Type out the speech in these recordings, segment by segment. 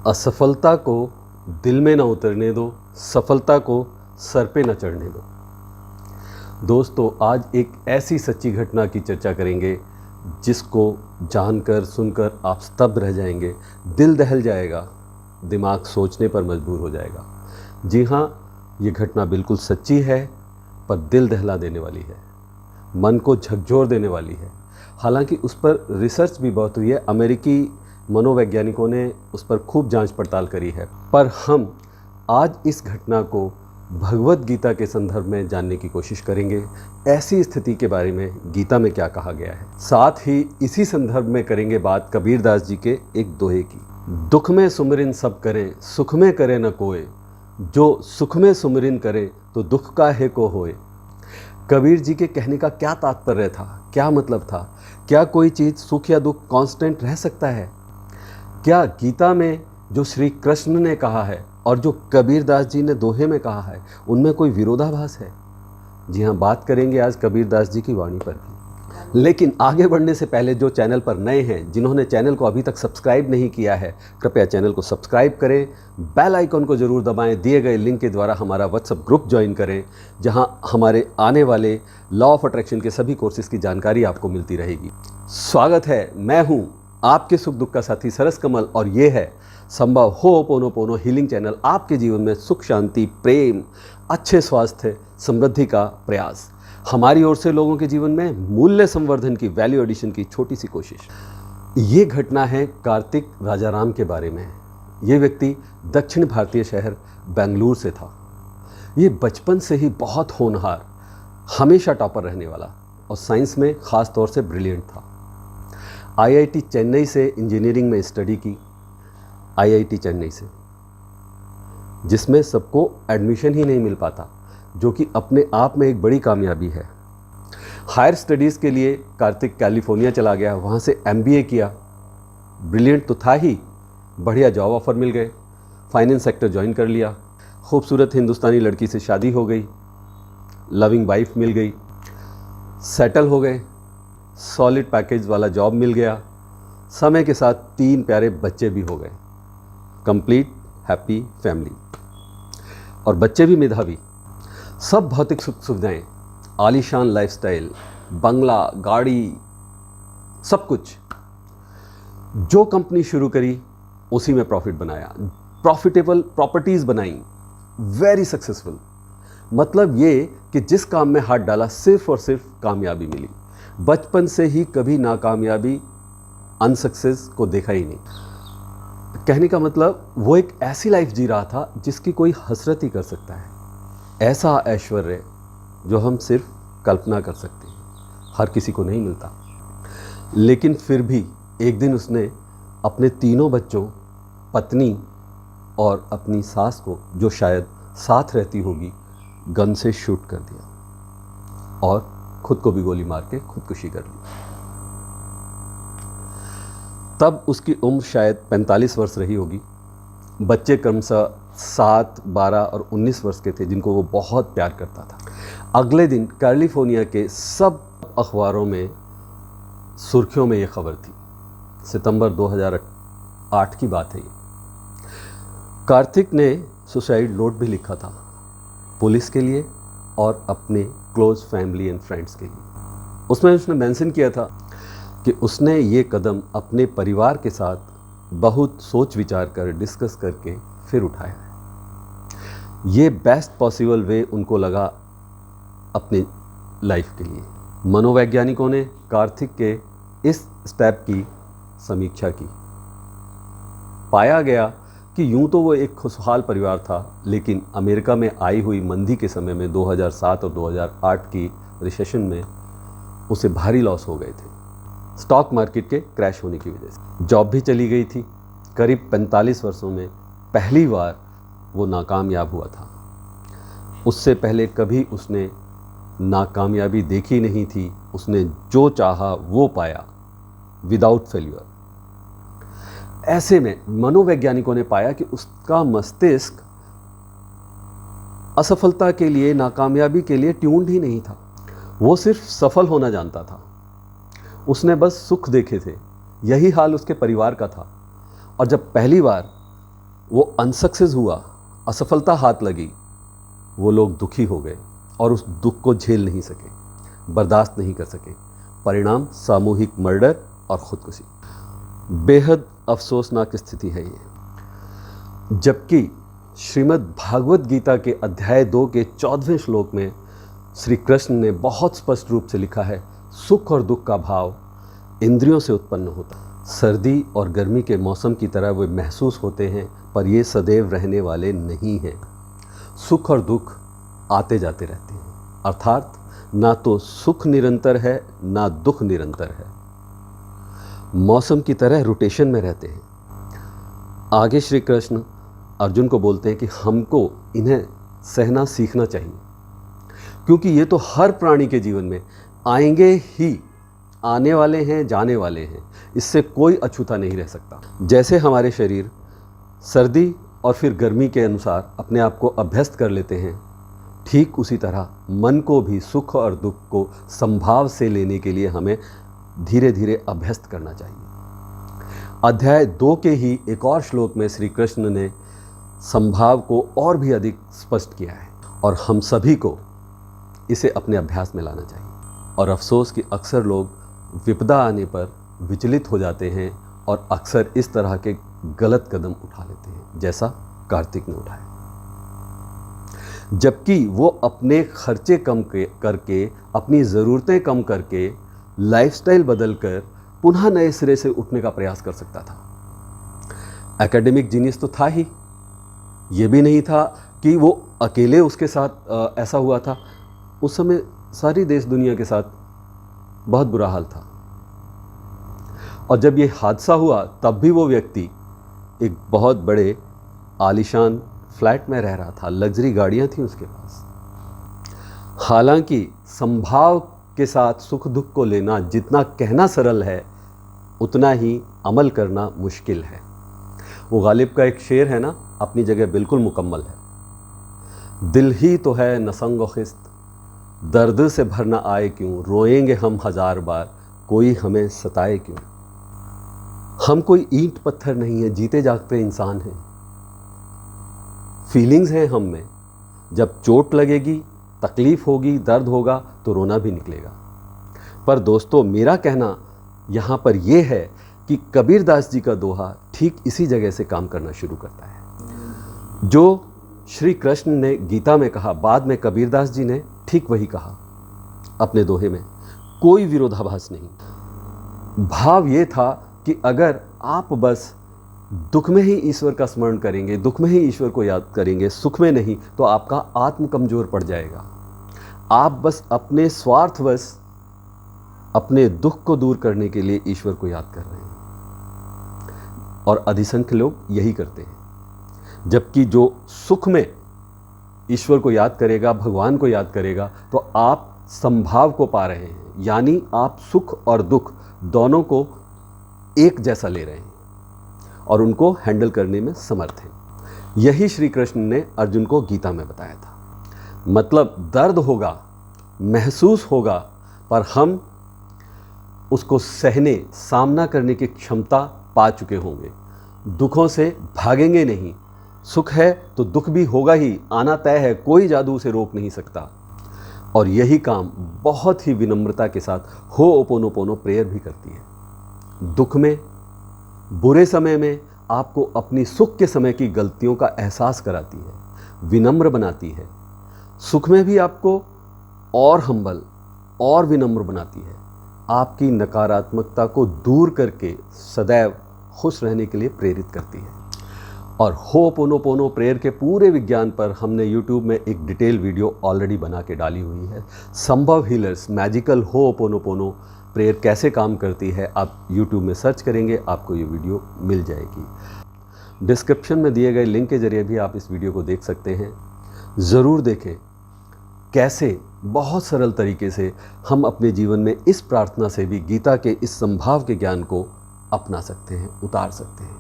असफलता को दिल में न उतरने दो, सफलता को सर पे न चढ़ने दो। दोस्तों, आज एक ऐसी सच्ची घटना की चर्चा करेंगे जिसको जानकर सुनकर आप स्तब्ध रह जाएंगे, दिल दहल जाएगा, दिमाग सोचने पर मजबूर हो जाएगा। जी हाँ, ये घटना बिल्कुल सच्ची है, पर दिल दहला देने वाली है, मन को झकझोर देने वाली है। हालांकि उस पर रिसर्च भी बहुत हुई है, अमेरिकी मनोवैज्ञानिकों ने उस पर खूब जांच पड़ताल करी है, पर हम आज इस घटना को भगवत गीता के संदर्भ में जानने की कोशिश करेंगे। ऐसी स्थिति के बारे में गीता में क्या कहा गया है। साथ ही इसी संदर्भ में करेंगे बात कबीरदास जी के एक दोहे की। दुख में सुमिरन सब करें, सुख में करे न कोय, जो सुख में सुमिरन करे तो दुख का है को होए। कबीर जी के कहने का क्या तात्पर्य था, क्या मतलब था? क्या कोई चीज़ सुख या दुख कांस्टेंट रह सकता है? क्या गीता में जो श्री कृष्ण ने कहा है और जो कबीरदास जी ने दोहे में कहा है, उनमें कोई विरोधाभास है? जी हाँ, बात करेंगे आज कबीरदास जी की वाणी पर भी। लेकिन आगे बढ़ने से पहले जो चैनल पर नए हैं, जिन्होंने चैनल को अभी तक सब्सक्राइब नहीं किया है, कृपया चैनल को सब्सक्राइब करें, बेल आइकन को ज़रूर दबाएं, दिए गए लिंक के द्वारा हमारा व्हाट्सएप ग्रुप ज्वाइन करें, जहां हमारे आने वाले लॉ ऑफ अट्रैक्शन के सभी कोर्सेज़ की जानकारी आपको मिलती रहेगी। स्वागत है, मैं हूं आपके सुख दुख का साथी सरस कमल, और ये है संभव होपोनोपोनो हीलिंग चैनल, आपके जीवन में सुख, शांति, प्रेम, अच्छे स्वास्थ्य, समृद्धि का प्रयास। हमारी ओर से लोगों के जीवन में मूल्य संवर्धन की, वैल्यू एडिशन की छोटी सी कोशिश। ये घटना है कार्तिक राजाराम के बारे में। ये व्यक्ति दक्षिण भारतीय शहर बेंगलुरु से था। ये बचपन से ही बहुत होनहार, हमेशा टॉपर रहने वाला और साइंस में ख़ास तौर से ब्रिलियंट था। आईआईटी चेन्नई से इंजीनियरिंग में स्टडी की, आईआईटी चेन्नई से, जिसमें सबको एडमिशन ही नहीं मिल पाता, जो कि अपने आप में एक बड़ी कामयाबी है। हायर स्टडीज़ के लिए कार्तिक कैलिफोर्निया चला गया, वहाँ से एमबीए किया। ब्रिलियंट तो था ही, बढ़िया जॉब ऑफर मिल गए, फाइनेंस सेक्टर ज्वाइन कर लिया, खूबसूरत हिंदुस्तानी लड़की से शादी हो गई, लविंग वाइफ मिल गई, सेटल हो गए, सॉलिड पैकेज वाला जॉब मिल गया, समय के साथ 3 प्यारे बच्चे भी हो गए, कंप्लीट हैप्पी फैमिली, और बच्चे भी मेधावी। सब भौतिक सुख सुविधाएं, आलीशान लाइफस्टाइल, बंगला, गाड़ी, सब कुछ। जो कंपनी शुरू करी उसी में प्रॉफिट बनाया, प्रॉफिटेबल प्रॉपर्टीज बनाई, वेरी सक्सेसफुल। मतलब ये कि जिस काम में हाथ डाला सिर्फ और सिर्फ कामयाबी मिली। बचपन से ही कभी नाकामयाबी, अनसक्सेस को देखा ही नहीं। कहने का मतलब वो एक ऐसी लाइफ जी रहा था जिसकी कोई हसरत ही कर सकता है। ऐसा ऐश्वर्य जो हम सिर्फ कल्पना कर सकते हैं, हर किसी को नहीं मिलता। लेकिन फिर भी एक दिन उसने अपने 3 बच्चों, पत्नी और अपनी सास को, जो शायद साथ रहती होगी, गन से शूट कर दिया और खुद को भी गोली मार के खुदकुशी कर ली। तब उसकी उम्र शायद 45 वर्ष रही होगी। बच्चे क्रमशः 7, 12 और 19 वर्ष के थे, जिनको वो बहुत प्यार करता था। अगले दिन कैलिफोर्निया के सब अखबारों में सुर्खियों में ये खबर थी। सितंबर 2008 की बात है ये। कार्तिक ने सुसाइड नोट भी लिखा था, पुलिस के लिए और अपने क्लोज फैमिली एंड फ्रेंड्स के लिए। उसमें उसने मेंशन किया था कि उसने ये कदम अपने परिवार के साथ बहुत सोच विचार कर, डिस्कस करके फिर उठाया है। ये बेस्ट पॉसिबल वे उनको लगा अपनी लाइफ के लिए। मनोवैज्ञानिकों ने कार्तिक के इस स्टेप की समीक्षा की। पाया गया कि यूं तो वो एक खुशहाल परिवार था, लेकिन अमेरिका में आई हुई मंदी के समय में 2007 और 2008 की रिसेशन में उसे भारी लॉस हो गए थे, स्टॉक मार्केट के क्रैश होने की वजह से। जॉब भी चली गई थी। करीब 45 वर्षों में पहली बार वो नाकामयाब हुआ था। उससे पहले कभी उसने नाकामयाबी देखी नहीं थी। उसने जो चाहा वो पाया, विदाउट फेल्यूर। ऐसे में मनोवैज्ञानिकों ने पाया कि उसका मस्तिष्क असफलता के लिए, नाकामयाबी के लिए ट्यून्ड ही नहीं था। वो सिर्फ सफल होना जानता था। उसने बस सुख देखे थे। यही हाल उसके परिवार का था। और जब पहली बार वो अनसक्सेस हुआ, असफलता हाथ लगी, वो लोग दुखी हो गए और उस दुख को झेल नहीं सके, बर्दाश्त नहीं कर सके। परिणाम सामूहिक मर्डर और खुदकुशी। बेहद अफसोसनाक स्थिति है ये। जबकि श्रीमद् भागवत गीता के अध्याय 2 के 14वें श्लोक में श्री कृष्ण ने बहुत स्पष्ट रूप से लिखा है, सुख और दुख का भाव इंद्रियों से उत्पन्न होता है। सर्दी और गर्मी के मौसम की तरह वे महसूस होते हैं, पर ये सदैव रहने वाले नहीं हैं। सुख और दुख आते जाते रहते हैं, अर्थात ना तो सुख निरंतर है ना दुख निरंतर है, मौसम की तरह रोटेशन में रहते हैं। आगे श्री कृष्ण अर्जुन को बोलते हैं कि हमको इन्हें सहना सीखना चाहिए, क्योंकि ये तो हर प्राणी के जीवन में आएंगे ही, आने वाले हैं, जाने वाले हैं, इससे कोई अछूता नहीं रह सकता। जैसे हमारे शरीर सर्दी और फिर गर्मी के अनुसार अपने आप को अभ्यस्त कर लेते हैं, ठीक उसी तरह मन को भी सुख और दुख को संभाव से लेने के लिए हमें धीरे धीरे अभ्यस्त करना चाहिए। अध्याय 2 के ही एक और श्लोक में श्री कृष्ण ने संभाव को और भी अधिक स्पष्ट किया है और हम सभी को इसे अपने अभ्यास में लाना चाहिए। और अफसोस कि अक्सर लोग विपदा आने पर विचलित हो जाते हैं और अक्सर इस तरह के गलत कदम उठा लेते हैं, जैसा कार्तिक ने उठाया। जबकि वो अपने खर्चे कम करके, अपनी ज़रूरतें कम करके, लाइफस्टाइल बदलकर पुनः नए सिरे से उठने का प्रयास कर सकता था। एकेडमिक जीनियस तो था ही, ये भी नहीं था कि वो अकेले उसके साथ ऐसा हुआ था। उस समय सारी देश दुनिया के साथ बहुत बुरा हाल था। और जब ये हादसा हुआ तब भी वो व्यक्ति एक बहुत बड़े आलीशान फ्लैट में रह रहा था, लग्जरी गाड़ियां थी उसके पास। हालांकि संभाव के साथ सुख दुख को लेना जितना कहना सरल है, उतना ही अमल करना मुश्किल है। वो गालिब का एक शेर है ना, अपनी जगह बिल्कुल मुकम्मल है। दिल ही तो है न संग व खिस्त, दर्द से भर न आए क्यों, रोएंगे हम हजार बार, कोई हमें सताए क्यों। हम कोई ईंट पत्थर नहीं है, जीते जागते इंसान हैं। फीलिंग्स हैं हम में। जब चोट लगेगी, तकलीफ होगी, दर्द होगा तो रोना भी निकलेगा। पर दोस्तों, मेरा कहना यहाँ पर यह है कि कबीरदास जी का दोहा ठीक इसी जगह से काम करना शुरू करता है। जो श्री कृष्ण ने गीता में कहा, बाद में कबीरदास जी ने ठीक वही कहा अपने दोहे में। कोई विरोधाभास नहीं। भाव ये था कि अगर आप बस दुख में ही ईश्वर का स्मरण करेंगे, दुख में ही ईश्वर को याद करेंगे, सुख में नहीं, तो आपका आत्म कमजोर पड़ जाएगा। आप बस अपने स्वार्थवश अपने दुख को दूर करने के लिए ईश्वर को याद कर रहे हैं, और अधिसंख्य लोग यही करते हैं। जबकि जो सुख में ईश्वर को याद करेगा, भगवान को याद करेगा, तो आप संभाव को पा रहे हैं, यानी आप सुख और दुख दोनों को एक जैसा ले रहे हैं और उनको हैंडल करने में समर्थ हैं। यही श्री कृष्ण ने अर्जुन को गीता में बताया था। मतलब दर्द होगा, महसूस होगा, पर हम उसको सहने, सामना करने की क्षमता पा चुके होंगे। दुखों से भागेंगे नहीं। सुख है तो दुख भी होगा ही, आना तय है, कोई जादू उसे रोक नहीं सकता। और यही काम बहुत ही विनम्रता के साथ होओपोनोपोनो प्रेयर भी करती है। दुख में, बुरे समय में आपको अपनी सुख के समय की गलतियों का एहसास कराती है, विनम्र बनाती है। सुख में भी आपको और हम्बल और विनम्र बनाती है, आपकी नकारात्मकता को दूर करके सदैव खुश रहने के लिए प्रेरित करती है। और होओपोनोपोनो प्रेयर के पूरे विज्ञान पर हमने YouTube में एक डिटेल वीडियो ऑलरेडी बना के डाली हुई है। संभव हीलर्स मैजिकल होओपोनोपोनो प्रेयर कैसे काम करती है, आप YouTube में सर्च करेंगे, आपको ये वीडियो मिल जाएगी। डिस्क्रिप्शन में दिए गए लिंक के जरिए भी आप इस वीडियो को देख सकते हैं। ज़रूर देखें कैसे बहुत सरल तरीके से हम अपने जीवन में इस प्रार्थना से भी गीता के इस संभाव के ज्ञान को अपना सकते हैं, उतार सकते हैं।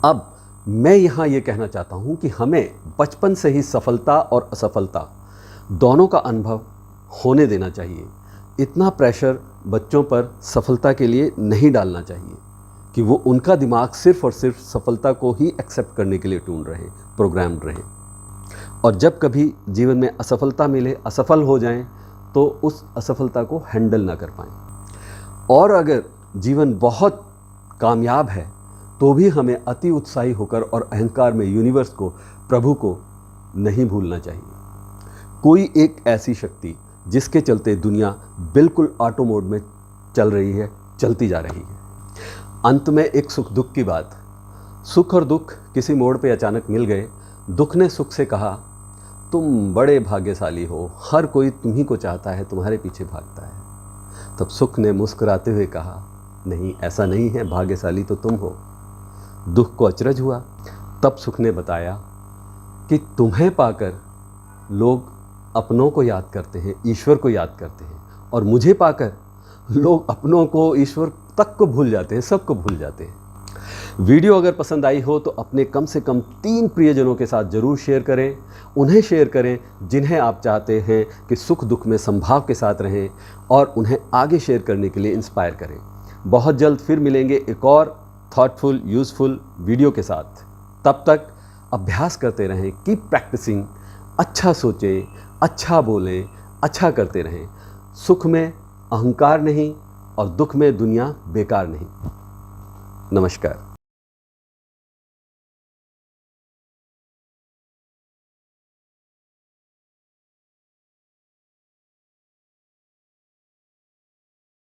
अब मैं यहाँ ये कहना चाहता हूँ कि हमें बचपन से ही सफलता और असफलता दोनों का अनुभव होने देना चाहिए। इतना प्रेशर बच्चों पर सफलता के लिए नहीं डालना चाहिए, कि वो उनका दिमाग सिर्फ और सिर्फ सफलता को ही एक्सेप्ट करने के लिए ट्यून रहे, प्रोग्राम्ड रहे। और जब कभी जीवन में असफलता मिले, असफल हो जाएं, तो उस असफलता को हैंडल ना कर पाएं। और अगर जीवन बहुत कामयाब है तो भी हमें अति उत्साही होकर और अहंकार में यूनिवर्स को, प्रभु को नहीं भूलना चाहिए। कोई एक ऐसी शक्ति जिसके चलते दुनिया बिल्कुल ऑटो मोड में चल रही है, चलती जा रही है। अंत में एक सुख दुख की बात। सुख और दुख किसी मोड़ पे अचानक मिल गए। दुख ने सुख से कहा, तुम बड़े भाग्यशाली हो, हर कोई तुम्ही को चाहता है, तुम्हारे पीछे भागता है। तब सुख ने मुस्कुराते हुए कहा, नहीं, ऐसा नहीं है, भाग्यशाली तो तुम हो। दुख को अचरज हुआ। तब सुख ने बताया कि तुम्हें पाकर लोग अपनों को याद करते हैं, ईश्वर को याद करते हैं, और मुझे पाकर लोग अपनों को, ईश्वर तक को भूल जाते हैं, सबको भूल जाते हैं। वीडियो अगर पसंद आई हो तो अपने कम से कम 3 प्रियजनों के साथ ज़रूर शेयर करें। उन्हें शेयर करें जिन्हें आप चाहते हैं कि सुख दुख में संभाव के साथ रहें, और उन्हें आगे शेयर करने के लिए इंस्पायर करें। बहुत जल्द फिर मिलेंगे एक और थॉटफुल, यूज़फुल वीडियो के साथ। तब तक अभ्यास करते रहें, कीप प्रैक्टिसिंग। अच्छा सोचें, अच्छा बोलें, अच्छा करते रहें। सुख में अहंकार नहीं और दुख में दुनिया बेकार नहीं। नमस्कार।